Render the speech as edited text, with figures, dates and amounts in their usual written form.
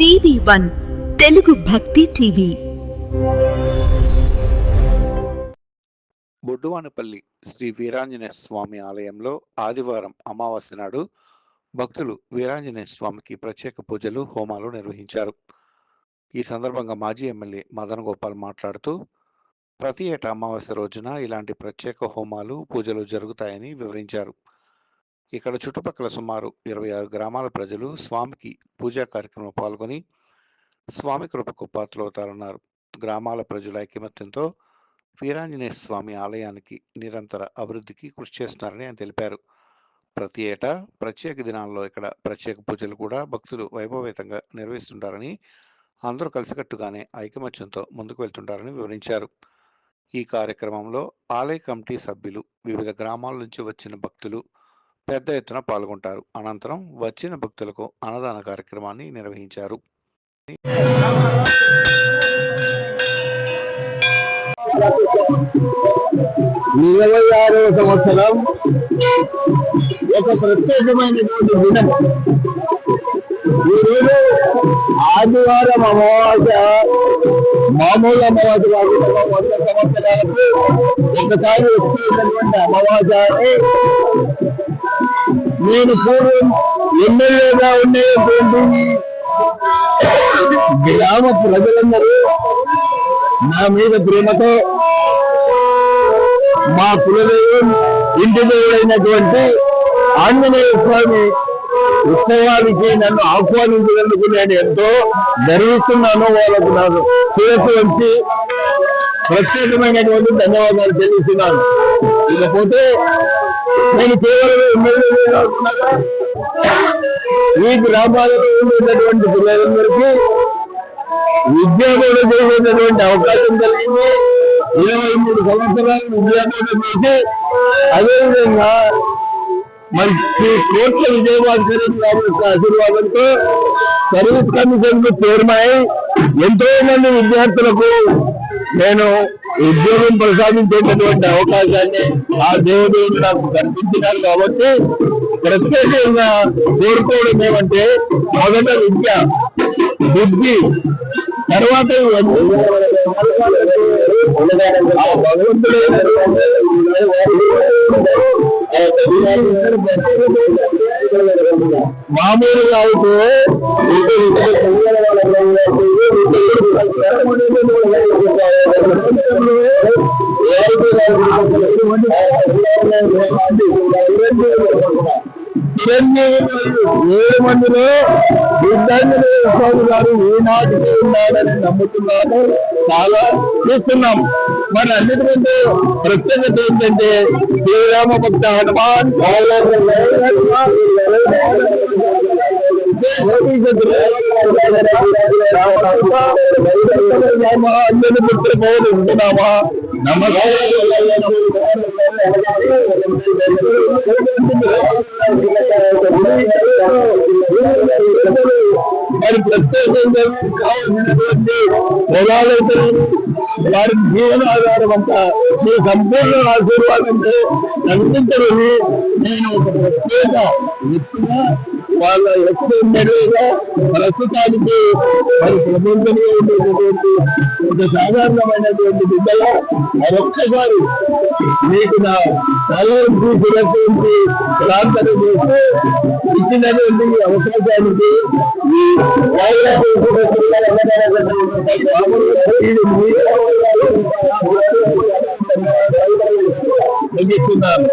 TV1 Telugu భక్తి TV. బొడ్డువానపల్లి Shri Veeranjaneya Swamy ఆలయంలో ఆదివారం అమావాస్య నాడు భక్తులు వీరాంజనేయ స్వామికి ప్రత్యేక పూజలు, హోమాలు నిర్వహించారు. ఈ సందర్భంగా మాజీ ఎమ్మెల్యే మదన్ గోపాల్ మాట్లాడుతూ, ప్రతి ఏటా అమావాస్య రోజున ఇలాంటి ప్రత్యేక హోమాలు, పూజలు జరుగుతాయని వివరించారు. ఇక్కడ చుట్టుపక్కల సుమారు 26 గ్రామాల ప్రజలు స్వామికి పూజా కార్యక్రమంలో పాల్గొని స్వామి కృపకు పాత్రలవుతారన్నారు. గ్రామాల ప్రజల ఐకమత్యంతో వీరాంజనేయ స్వామి ఆలయానికి నిరంతర అభివృద్ధికి కృషి చేస్తున్నారని ఆయన తెలిపారు. ప్రతి ఏటా ప్రత్యేక దినాల్లో ఇక్కడ ప్రత్యేక పూజలు కూడా భక్తులు వైభవేతంగా నిర్వహిస్తుంటారని, అందరూ కలిసికట్టుగానే ఐకమత్యంతో ముందుకు వెళ్తుంటారని వివరించారు. ఈ కార్యక్రమంలో ఆలయ కమిటీ సభ్యులు, వివిధ గ్రామాల నుంచి వచ్చిన భక్తులు పెద్ద ఎత్తున పాల్గొంటారు. అనంతరం వచ్చిన భక్తులకు అన్నదాన కార్యక్రమాన్ని నిర్వహించారు. 26వ సంవత్సరం ఒక ప్రత్యేకమైనటువంటి దినం. ఈరోజు ఆదివారం అమావాస్య, మామూలు అమావాస్య కాకుండా 100 సంవత్సరాలకు ఒకసారి వచ్చేటటువంటి అమావాస్య. నేను పూర్వం ఎమ్మెల్యేగా ఉండేటువంటి గ్రామ ప్రజలందరూ నా మీద ప్రేమతో మా కులదైవం, ఇంటి దేవుడైనటువంటి ఆంజనేయ స్వామి ఉత్సవానికి నన్ను ఆహ్వానించినందుకు నేను ఎంతో గర్విస్తున్నాను. వాళ్ళకు నాకు శిరస్సు వచ్చి ప్రత్యేకమైనటువంటి ధన్యవాదాలు చెల్లిస్తున్నాను. ఇకపోతే నేను కేవలం ఎమ్మెల్యే కాకుండా ఈ గ్రామాలలో ఉండేటటువంటి పిల్లలందరికీ విద్యాబోధన చేసేటటువంటి అవకాశం కలిగింది. 23 సంవత్సరాలు విద్యాబోధన చేసి, అదేవిధంగా మరి కోట్ల విజయభాస్కర్ గారి యొక్క ఆశీర్వాదంతో సర్వీస్ కమిషన్ కు చైర్మన్ ఎంతో మంది విద్యార్థులకు నేను ఉద్యోగం ప్రసాదించేటటువంటి అవకాశాన్ని ఆ దేవుడు నాకు కల్పించినారు. కాబట్టి ప్రత్యేకంగా కోరుకోవడం ఏమంటే, మొదట విద్య, బుద్ధి, తర్వాత మామూలుగా అయితే చిరంజీవి 7 మందిలో వీరాంజనేయ స్వామి గారు ఈనాటికి ఉన్నాడని నమ్ముతున్నాను, చాలా చూస్తున్నాం. మరి అన్నిటికంటే ప్రత్యేకత ఏంటంటే, శ్రీరామ భక్త హనుమాన్ అందరి పుత్ర పౌరు ఉంటున్నామా మరి ప్రత్యేకంగా కావాల్సినటువంటి పొలాలైతే వారి జీవనాధారం అంతా మీ సంపూర్ణ ఆశీర్వాదంతో కనిపించడని నేను ఒక ప్రత్యేక వ్యక్తిగా వాళ్ళ ఎక్కువ మెరుగుగా ప్రస్తుతానికి మరి ప్రపంచంలో ఉండేటటువంటి ఒక సాధారణమైనటువంటి బిడ్డగా మరొక్కసారి మీకు నా తలవంటి ప్రార్థన చేస్తూ ఇచ్చినటువంటి అవకాశానికి ముగిస్తున్నాను.